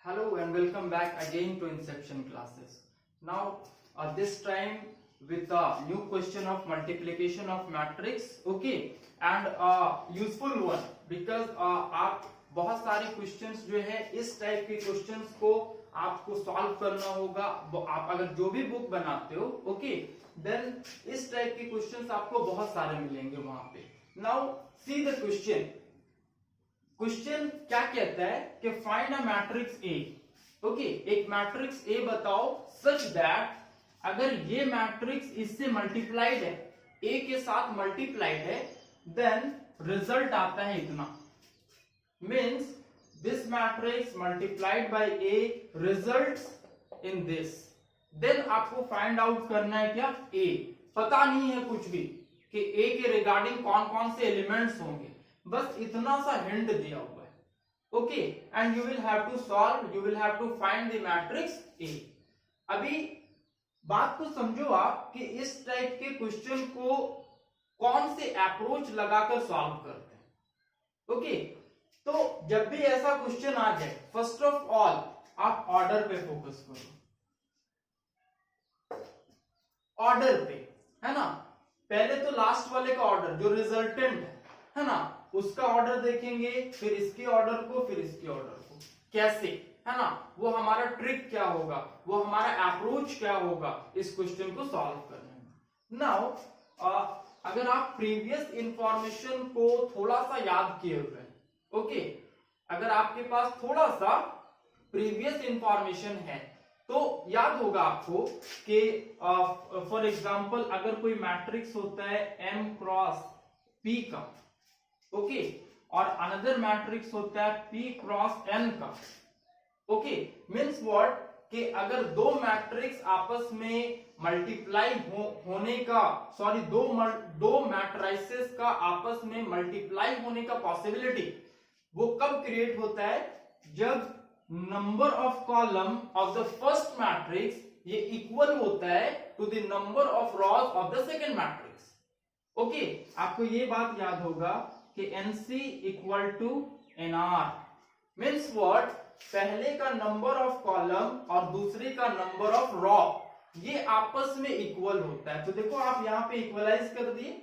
Hello and welcome back again to Inception classes. Now this time with a new question of multiplication of matrix, okay, and a useful one because आप बहुत सारे questions जो है इस type के questions को आपको solve करना होगा। आप अगर जो भी बुक बनाते हो, ओके, देन इस टाइप के क्वेश्चंस आपको बहुत सारे मिलेंगे वहां पे। Now see the question. Question क्या कहता है कि find a matrix A. Okay, एक मैट्रिक्स ए बताओ सच दैट अगर ये मैट्रिक्स इससे मल्टीप्लाइड है, ए के साथ मल्टीप्लाइड है, देन रिजल्ट आता है इतना। Means this matrix multiplied by A results in this. Then आपको फाइंड आउट करना है क्या, ए। पता नहीं है कुछ भी कि ए के रिगार्डिंग कौन कौन से एलिमेंट्स होंगे, बस इतना सा हिंट दिया हुआ है। Okay, and you will have to solve, you will have to find the matrix A. अभी बात को समझो आप कि इस टाइप के क्वेश्चन को कौन से अप्रोच लगाकर सॉल्व करते हैं। ओके, तो जब भी ऐसा क्वेश्चन आ जाए, फर्स्ट ऑफ ऑल आप ऑर्डर पे फोकस करो। ऑर्डर पे, है ना। पहले तो लास्ट वाले का ऑर्डर जो रिजल्टेंट है ना, उसका ऑर्डर देखेंगे, फिर इसके ऑर्डर को, फिर इसके ऑर्डर को। कैसे, है ना, वो हमारा ट्रिक क्या होगा, वो हमारा अप्रोच क्या होगा इस क्वेश्चन को सॉल्व करने में। नाउ अगर आप प्रीवियस इंफॉर्मेशन को थोड़ा सा याद किए हुए, ओके, अगर आपके पास थोड़ा सा प्रीवियस इंफॉर्मेशन है तो याद होगा आपको कि फॉर एग्जांपल अगर कोई मैट्रिक्स होता है m क्रॉस p का, ओके, और अनदर मैट्रिक्स होता है p क्रॉस n का, ओके, मीन्स व्हाट कि अगर दो मैट्रिक्स आपस में मल्टीप्लाई होने का, सॉरी, दो मैट्रिसेस का आपस में मल्टीप्लाई होने का पॉसिबिलिटी वो कब क्रिएट होता है, जब number of column of the first matrix ये इक्वल होता है to the number of rows of the second matrix. Okay, आपको ये बात याद होगा कि NC equal to NR means what, पहले का नंबर ऑफ कॉलम और दूसरे का नंबर ऑफ रॉ ये आपस में इक्वल होता है। तो देखो आप यहां पे इक्वलाइज कर दिए।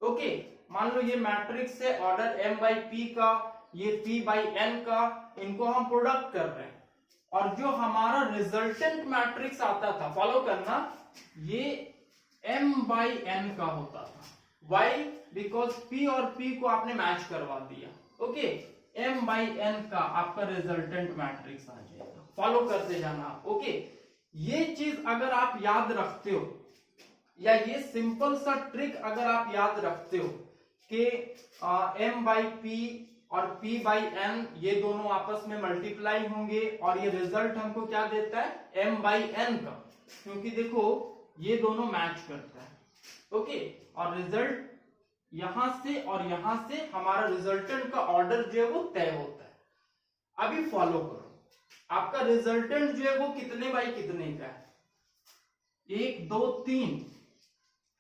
ओके, मान लो ये मैट्रिक्स है ऑर्डर m बाई p का, ये p बाई n का, इनको हम प्रोडक्ट कर रहे हैं, और जो हमारा रिजल्टेंट मैट्रिक्स आता था, फॉलो करना, ये m बाई n का होता था। वाई, बिकॉज p और p को आपने मैच करवा दिया। ओके, m बाई n का आपका रिजल्टेंट मैट्रिक्स आ जाएगा। फॉलो करते जाना आप। ओके, ये चीज अगर आप याद रखते हो, या ये सिंपल सा ट्रिक अगर आप याद रखते हो कि m बाई p और p बाई n ये दोनों आपस में मल्टीप्लाई होंगे, और ये रिजल्ट हमको क्या देता है, m बाई n का, क्योंकि देखो ये दोनों मैच करता है। ओके, और रिजल्ट यहां से और यहां से हमारा रिजल्टेंट का ऑर्डर जो है वो तय होता है। अभी फॉलो करो, आपका रिजल्टेंट जो है वो कितने बाई कितने का है, 1 2 3,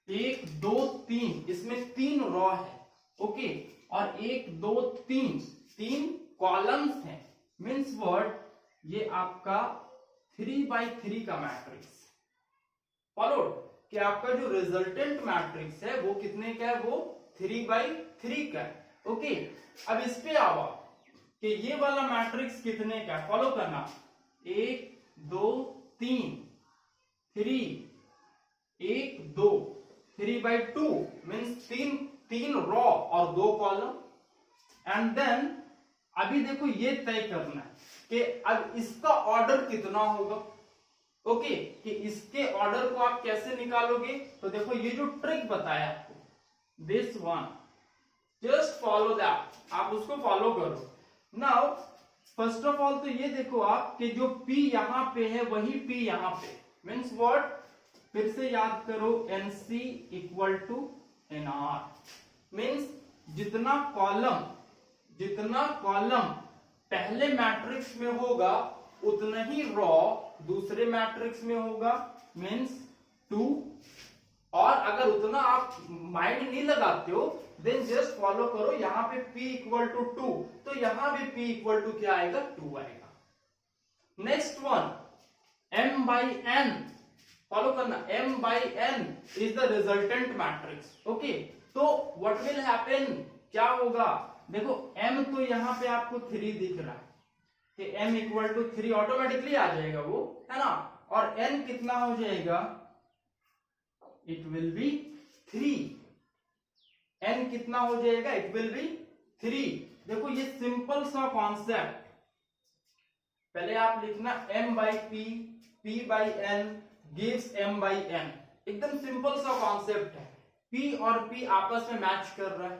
1 2 3, इसमें 3 रॉ है। ओके, और 1 2 3 कॉलम्स हैं। मीन्स वर्ड ये आपका 3 बाई 3 का मैट्रिक्स। फॉलो कि आपका जो रिजल्टेंट मैट्रिक्स है वो कितने का है, वो 3 बाई 3 का है। ओके, अब इस पे आओ कि ये वाला मैट्रिक्स कितने का है, फॉलो करना, 1 2 3 3 1 2 3 बाई 2 मीन्स 3 रॉ और 2 कॉलम। एंड देन अभी देखो ये तय करना है कि अब इसका ऑर्डर कितना होगा। ओके, कि इसके ऑर्डर को आप कैसे निकालोगे, तो देखो ये जो ट्रिक बताया आपको, this one, just follow that, आप उसको फॉलो करो। नाउ फर्स्ट ऑफ ऑल तो ये देखो आप कि जो P यहां पे है वही P यहां पे, मीन्स व्हाट, फिर से याद करो, NC equal to NR means जितना कॉलम पहले मैट्रिक्स में होगा उतना ही रॉ दूसरे मैट्रिक्स में होगा, मीन्स 2। और अगर उतना आप माइंड नहीं लगाते हो, देन जस्ट फॉलो करो, यहां पे p इक्वल टू 2, तो यहां भी p इक्वल टू क्या आएगा, 2 आएगा। Next one m by n, follow करना, m by n is the resultant matrix. Okay, तो व्हाट विल हैपन, क्या होगा, देखो m तो यहां पे आपको 3 दिख रहा है कि m इक्वल टू 3 ऑटोमेटिकली आ जाएगा वो, है ना, और n कितना हो जाएगा, इट विल बी 3। n कितना हो जाएगा, इट विल बी 3। देखो ये सिंपल सा कॉन्सेप्ट, पहले आप लिखना m by p, p by n gives m by n, एकदम सिंपल सा कॉन्सेप्ट है। p और p आपस में मैच कर रहा है,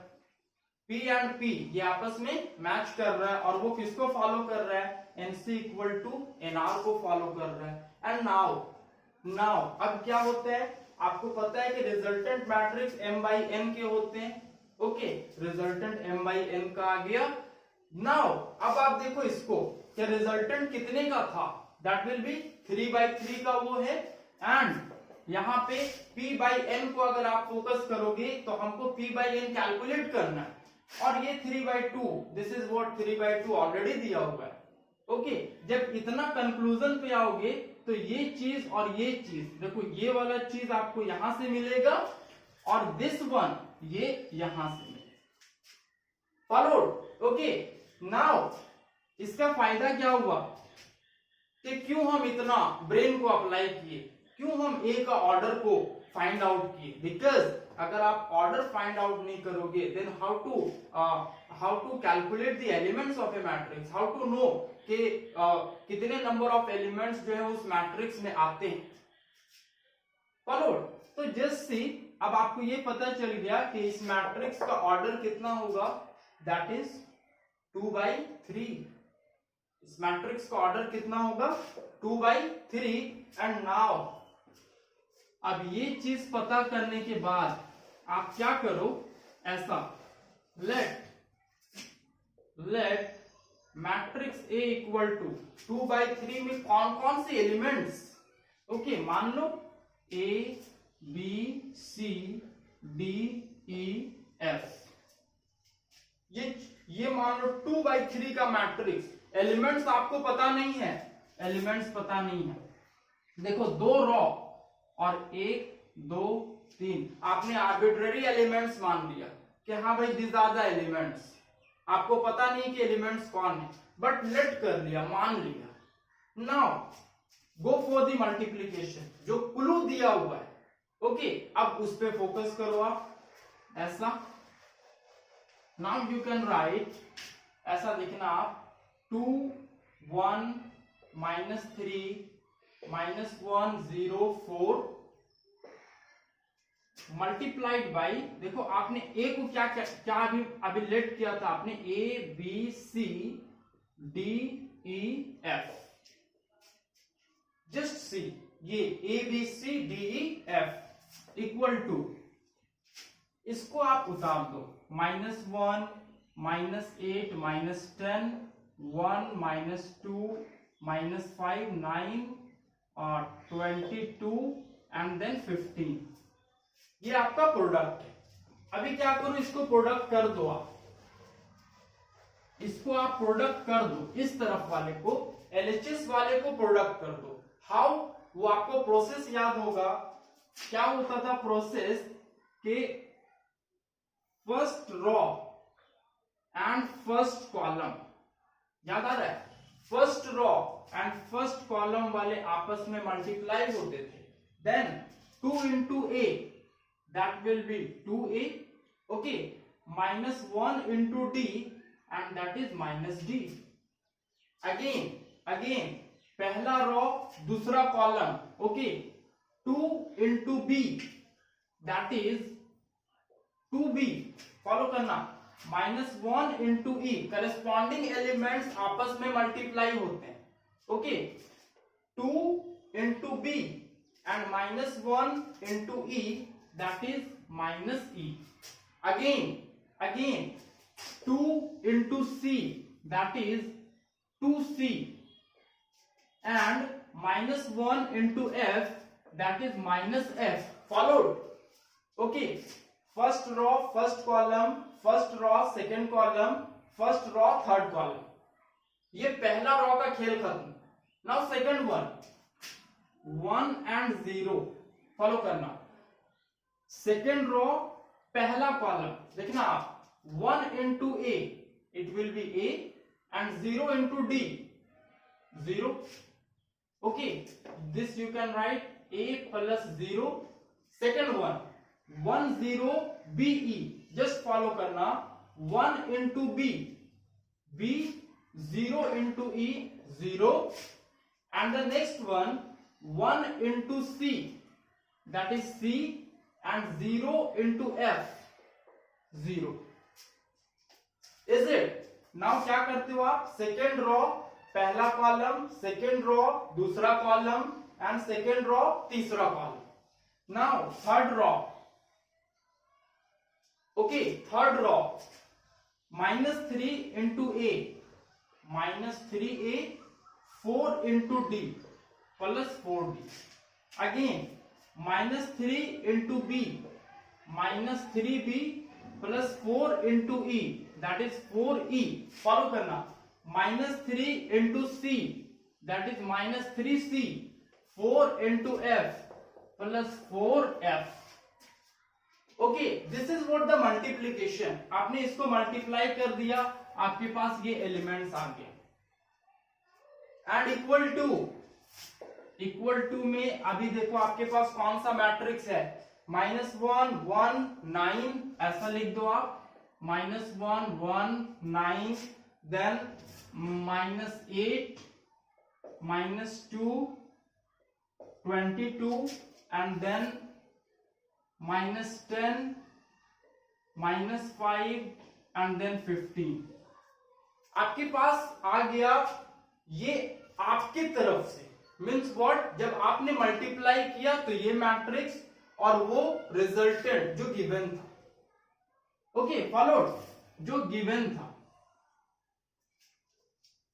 p एंड p ये आपस में मैच कर रहा है, और वो किसको फॉलो कर रहा है, nc इक्वल टू nr को फॉलो कर रहा है। एंड नाउ अब क्या होता है, आपको पता है कि resultant matrix m by n के होते हैं। Okay, resultant m by n का आ गया। नाउ अब आप देखो इसको, कि रिजल्टेंट कितने का था, दैट विल बी 3/3 का वो है। एंड यहाँ पे p by n को अगर आप फोकस करोगे तो हमको p by n कैलकुलेट करना है, और ये 3/2, दिस इज व्हाट 3/2 ऑलरेडी दिया हुआ है। ओके, जब इतना कंक्लूजन पे आओगे तो ये चीज और ये चीज, देखो ये वाला चीज आपको यहां से मिलेगा, और दिस वन ये यहां से मिलेगा। फॉलोड। ओके, नाउ इसका फायदा क्या हुआ कि क्यों हम इतना ब्रेन को अप्लाई किए, क्यों हम ए का ऑर्डर को फाइंड आउट किए, बिकॉज अगर आप ऑर्डर फाइंड आउट नहीं करोगे then how to calculate the elements of a matrix, how to know कि कितने नंबर ऑफ एलिमेंट्स जो है उस मैट्रिक्स में आते हैं। फॉलोड। तो जस्ट सी, अब आपको ये पता चल गया कि इस मैट्रिक्स का ऑर्डर कितना होगा, दैट इज 2/3। इस मैट्रिक्स का ऑर्डर कितना होगा, 2/3। एंड नाउ अब ये चीज पता करने के बाद आप क्या करो, ऐसा let matrix A equal to 2/3 में कौन कौन से एलिमेंट्स, ओके मान लो A B C D E F, ये मान लो 2/3 का मैट्रिक्स, एलिमेंट्स आपको पता नहीं है, एलिमेंट्स पता नहीं है। देखो 2 रॉ और 1 2 3, आपने आर्बिट्ररी एलिमेंट्स मान लिया कि हाँ भाई दिस आर द एलिमेंट्स, आपको पता नहीं कि एलिमेंट्स कौन है, बट लेट कर लिया, मान लिया। Now go for the multiplication, जो क्लू दिया हुआ है। ओके, अब उस पे फोकस करो आप, ऐसा। नाउ यू कैन राइट, ऐसा लिखना आप, 2 1 -3 -1 0 4 मल्टीप्लाइड बाई, देखो आपने ए को क्या क्या क्या अभी लेट किया था आपने, A B C D E F, just see, ये A B C D E F equal to, इसको आप उतार दो, -1 -8 -10 1 -2 -5 9 और 22 एंड देन 15, ये आपका प्रोडक्ट है। अभी क्या करो, इसको प्रोडक्ट कर दो आप, इसको आप प्रोडक्ट कर दो, इस तरफ वाले को, LHS वाले को प्रोडक्ट कर दो। हाउ, वो आपको प्रोसेस याद होगा, क्या होता था प्रोसेस के first raw and first column, याद आ रहा है, first raw and first column वाले आपस में मल्टीप्लाई होते थे, then 2 into A, that will be 2A, okay, -1 into D and that is -D, again पहला रॉ दूसरा column, okay, 2 into B, that is 2B, follow करना, -1 into E, करस्पॉन्डिंग एलिमेंट्स आपस में मल्टीप्लाई होते हैं, okay, 2 into B and -1 into E, that is -E, again 2 into C, that is 2C, and -1 into F, that is -F, followed, okay, first row first column, first row second column, first row third column, ये पहला raw का खेल खत्म। Now second one, 1 and 0 follow करना। Second row पहला column देखना आप, 1 into A it will be A and 0 into D 0. Okay, this you can write A plus 0. Second one, 1 0 BE, just follow करना, 1 into B 0 into E 0, and the next one 1 into C, that is C, and 0 into F 0. Is it? Now क्या करते हो आप, second row पहला column, second row दूसरा column, and second row तीसरा column. Now third row, okay, third row -3 into A, -3A 4 into D plus 4D, again -3 into B, -3B plus 4 into E, that is 4E, follow करना, -3 into C, that is -3C, 4 into F plus 4F. Okay, this is what the multiplication. आपने इसको multiply कर दिया, आपके पास ये elements आ गए। And equal to में अभी देखो आपके पास कौन सा मैट्रिक्स है, -1 1 9, ऐसा लिख दो आप, -1 1 9, then -8 -2 22, and then -10 -5 and then 15। आपके पास आ गया ये आपकी तरफ से, मीन्स व्हाट, जब आपने मल्टीप्लाई किया तो ये मैट्रिक्स और वो रिजल्टेंट जो गिवन था, ओके, फॉलोड, जो गिवन था।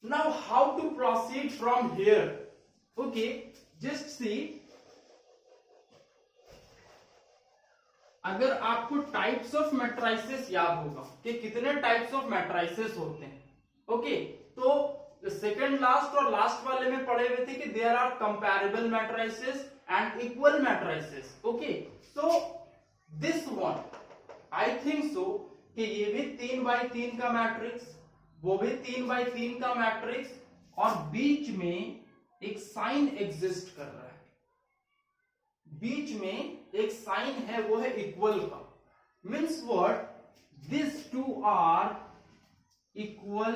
Now how to proceed from here, okay, just see, अगर आपको टाइप्स ऑफ मैट्रिसेस याद होगा कि कितने टाइप्स ऑफ मैट्रिसेस होते हैं, ओके, तो सेकंड लास्ट और लास्ट वाले में पढ़े हुए थे कि there are comparable matrices and equal matrices, okay, so this one I think so कि ये भी 3x3 का मैट्रिक्स, वो भी 3x3 का मैट्रिक्स, और बीच में एक साइन एग्जिस्ट कर रहा है, बीच में एक साइन है, वो है इक्वल का, means what, this two are equal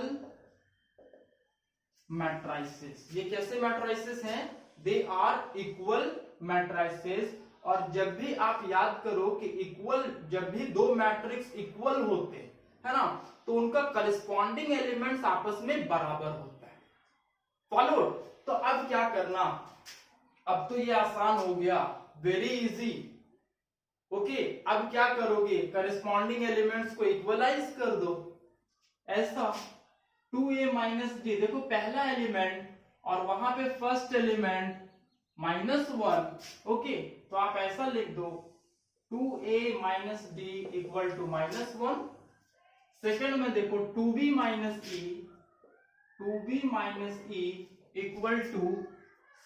matrices. ये कैसे मैट्रिसेस हैं, दे आर इक्वल मैट्रिसेस। और जब भी आप याद करो कि इक्वल, जब भी दो मैट्रिक्स इक्वल होते है ना, तो उनका करस्पॉन्डिंग एलिमेंट्स आपस में बराबर होता है, फॉलो। तो अब क्या करना, अब तो ये आसान हो गया, वेरी इजी, ओके, अब क्या करोगे, करस्पॉन्डिंग एलिमेंट्स को इक्वलाइज कर दो, ऐसा 2a - d, देखो पहला एलिमेंट और वहां पे फर्स्ट एलिमेंट -1, ओके, तो आप ऐसा लिख दो 2a - d equal to -1। Second में देखो 2b - e equal to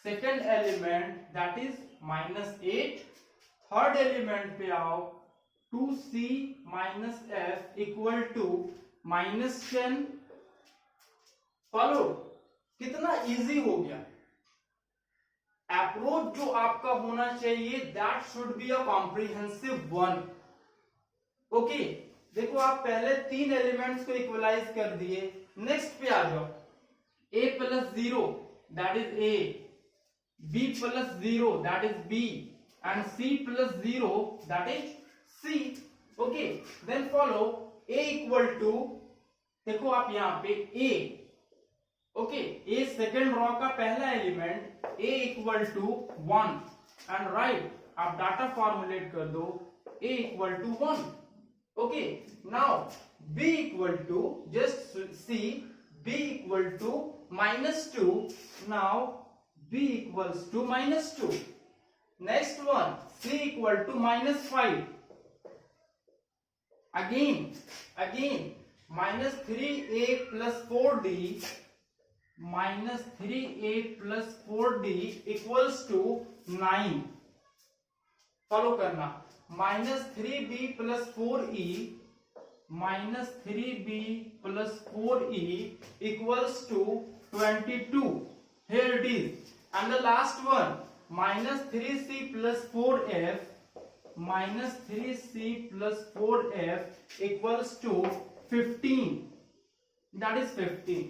second element, that is -8। Third element पे आओ, 2c - f equal to -10। Follow, कितना इजी हो गया। अप्रोच जो आपका होना चाहिए, that should be a comprehensive one, okay. देखो आप पहले 3 एलिमेंट्स को इक्वलाइज कर दिए, नेक्स्ट पे आ जाओ, a + 0 that is a, b + 0 that is b, and c + 0 that is c, okay, then follow a equal to, देखो आप यहां पे a, okay, a second row का पहला element, a equal to 1, and right, आप data formulate कर दो, a equal to 1, okay. Now b equal to, just see, b equal to -2, now b equals to -2। Next one, c equal to -5. Again -3a plus 4d -3a + 4d equals to 9। Follow करना, -3b + 4e -3b + 4e equals to 22. Here it is. And the last one, -3c + 4f -3c + 4f equals to 15. That is 15.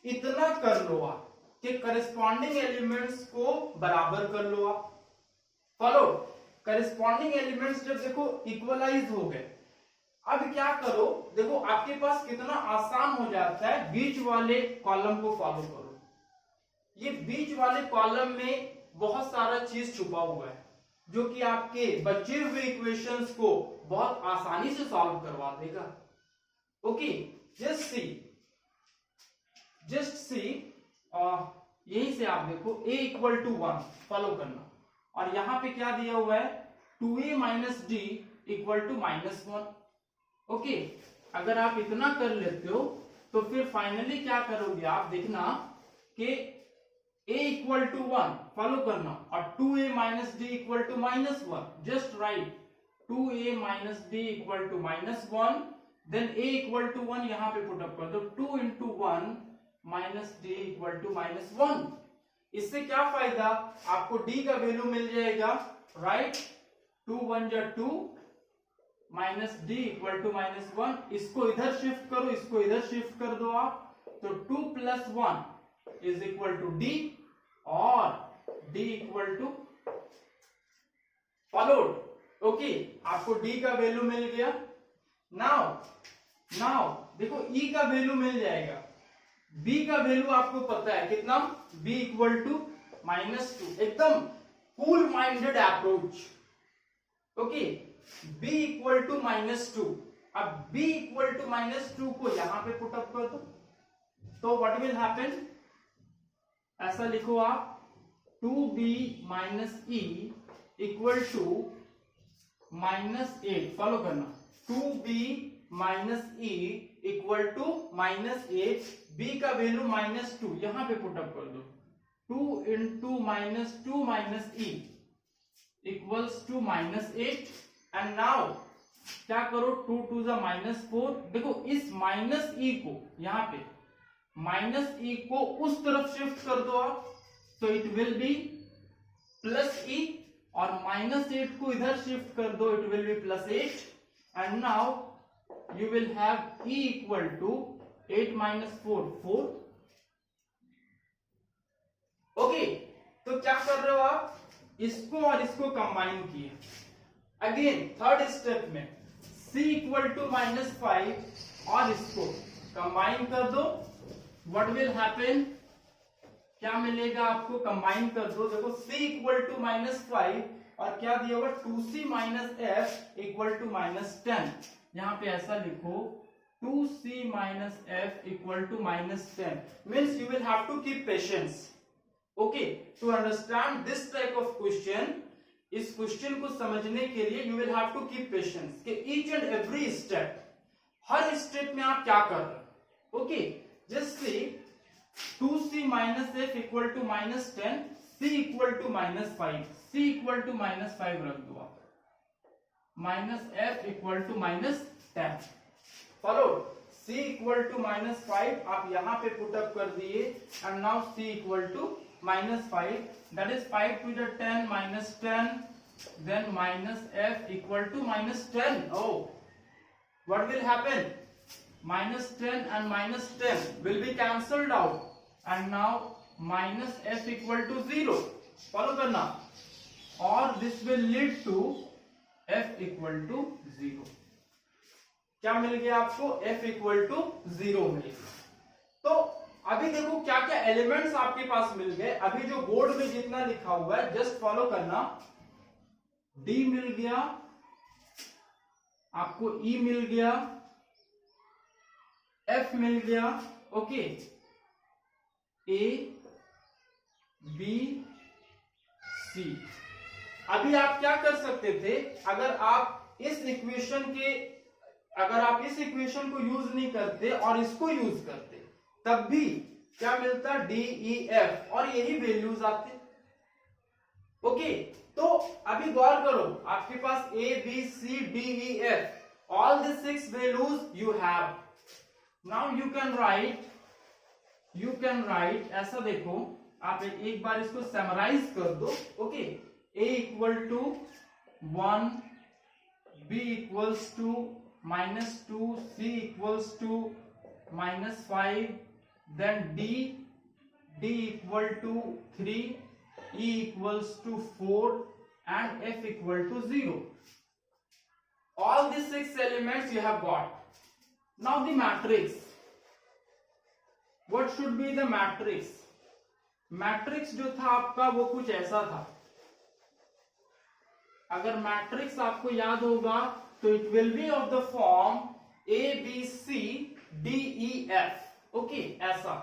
इतना कर लो आप कि corresponding elements को बराबर कर लो आप। Follow, corresponding elements जब देखो इक्वलाइज हो गए, अब क्या करो, देखो आपके पास कितना आसान हो जाता है, बीच वाले कॉलम को फॉलो करो। ये बीच वाले कॉलम में बहुत सारा चीज छुपा हुआ है जो कि आपके बचे हुए इक्वेशंस को बहुत आसानी से सॉल्व करवा देगा। ओके, जस्ट सी यहीं से आप देखो a = 1 फॉलो करना, और यहां पे क्या दिया हुआ है 2a - d = -1। ओके, अगर आप इतना कर लेते हो तो फिर फाइनली क्या करोगे आप, देखना कि a = 1 फॉलो करना और 2a - d = -1। Just right 2a - d = -1, then a = 1 यहां पे पुट अप कर दो, 2 × 1 - d = -1। इससे क्या फायदा, आपको d का वैल्यू मिल जाएगा, राइट 2 × 1 = 2 -d = -1। इसको इधर शिफ्ट करो, इसको इधर शिफ्ट कर दो आप, तो 2 + 1 = d और d = फॉलोड। ओके, आपको d का वैल्यू मिल गया। नाउ देखो e का वैल्यू मिल जाएगा, b का वैल्यू आपको पता है कितना, b = -2। एकदम cool minded approach. Okay, b = -2। अब b = -2 को यहां पे पुट अप कर दो, तो व्हाट विल हैपन, ऐसा लिखो आप 2b - e = -8। फॉलो करना, 2b - e = -8, b का वैल्यू -2 यहां पे पुट अप कर दो, 2 × -2 - e = -8। एंड नाउ क्या करो, 2 × 2 = -4। देखो इस -e को यहां पे -e को उस तरफ शिफ्ट कर दो आप, तो इट विल बी +e, और -8 को इधर शिफ्ट कर दो, it will B +8। And now you will have e = 8 - 4 4। Okay, तो क्या कर रहे हो आप, इसको और इसको कंबाइन किए। अगेन थर्ड स्टेप में c = -5 और इसको कंबाइन कर दो, व्हाट विल हैपन, क्या मिलेगा आपको, कंबाइन कर दो। देखो c = -5 और क्या दिया होगा, 2c - f = -10। यहां पे ऐसा लिखो 2c - f = -10, means you will have to keep patience, okay, to understand this type of question। इस क्वेश्चन को समझने के लिए you will have to keep patience कि each and every step, her step में आप क्या कर रहे हो। ओके, जस्ट सी 2c - f = -10, c = -5, c = -5 रख दो आप, -f = -10। फॉलो, c = -5 आप यहां पे पुट अप कर दिए, and now c = -5, that is 5 to the 10 - 10, then -f = -10। oh, what will happen, -10 and -10 will be cancelled out, and now -f = 0। Follow करना, और this will lead to f = 0। क्या मिल गया आपको, f = 0 मिल गया। तो अभी देखो क्या क्या एलिमेंट्स आपके पास मिल गए। अभी जो बोर्ड में जितना लिखा हुआ है जस्ट फॉलो करना, d मिल गया आपको, e मिल गया, f मिल गया, ओके, a b c। अभी आप क्या कर सकते थे, अगर आप इस इक्वेशन को यूज नहीं करते और इसको यूज करते, तब भी क्या मिलता, डी ई एफ, और यही वैल्यूज आते। ओके, तो अभी गौर करो, आपके पास A B C D E F, all the 6 values you have. Now you can write ऐसा, देखो आप एक बार इसको समराइज कर दो। Okay, A equal to 1, B equals to -2, C equals to -5, then d equal to 3, e equals to 4, and f equal to 0. All these 6 elements you have got. Now the matrix. What should be the matrix? Matrix जो था आपका वो कुछ ऐसा था। अगर matrix आपको याद होगा तो it will be of the form A B C D E F. Okay, ऐसा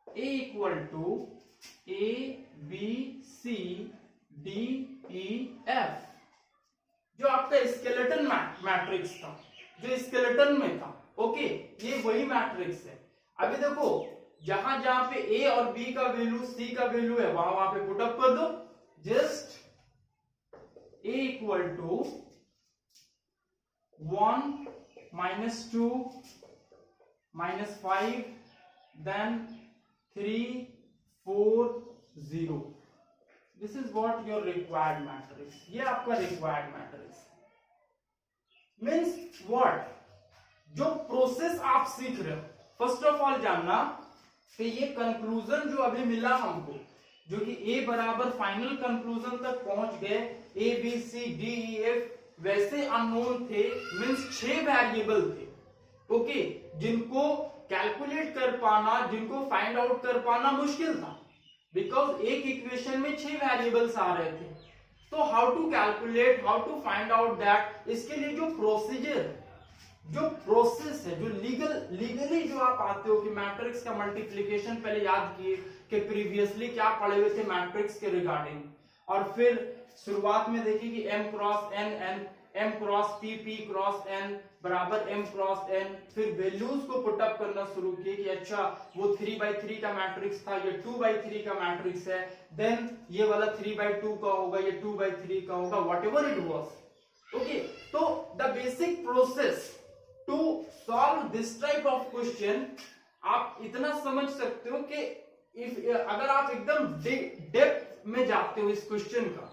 A equal to A B C D E F, जो आपका स्केलेटन मैट्रिक्स था, जो स्केलेटन में था। ओके, ये वही मैट्रिक्स है। अभी देखो, जहां जहां पे ए और बी का वैल्यू, सी का वैल्यू है, वहां पे पुटअप कर दो। Just A equal to 1 -2 -5, then 3 4 0। This is what your required matrix. ये आपका रिक्वायर्ड मैट्रिक्स मीन्स व्हाट, जो प्रोसेस आप सीख रहे हो, फर्स्ट ऑफ ऑल जानना कि ये कंक्लूजन जो अभी मिला हमको, जो कि ए बराबर फाइनल कंक्लूजन तक पहुंच गए, A B C D E F वैसे अननोन थे, मींस 6 वेरिएबल थे। ओके, जिनको कैलकुलेट कर पाना, जिनको फाइंड आउट कर पाना मुश्किल था, बिकॉज एक इक्वेशन में 6 वेरिएबल्स आ रहे थे। तो how to calculate, how to find out that, इसके लिए जो प्रोसीजर, जो प्रोसेस है, जो लीगली जो आप आते हो कि मैट्रिक्स का मल्टीप्लिकेशन पहले याद किए कि प्रीवियसली क्या पढ़े हुए थे मैट्रिक्स के रिगार्डिंग, और फिर शुरुआत में देखिए कि m cross n, m cross p cross n बराबर m क्रॉस n, फिर वैल्यूज को पुटअप करना शुरू किए कि अच्छा वो 3/3 का मैट्रिक्स था, ये 2/3 का मैट्रिक्स है, देन ये वाला 3/2 का होगा, ये 2/3 का होगा, व्हाटएवर इट वाज। ओके, तो the basic process to solve this type of question, आप इतना समझ सकते हो कि अगर आप एकदम डेप्थ में जाते हो इस क्वेश्चन का,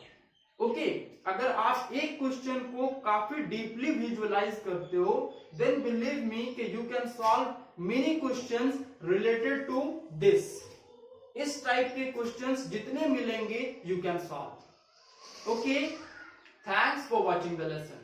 ओके, अगर आप एक क्वेश्चन को काफी डीपली विजुअलाइज करते हो, देन बिलीव मी कि you can solve many questions related to this. इस टाइप के क्वेश्चंस जितने मिलेंगे you can solve. Okay, thanks for watching the lesson.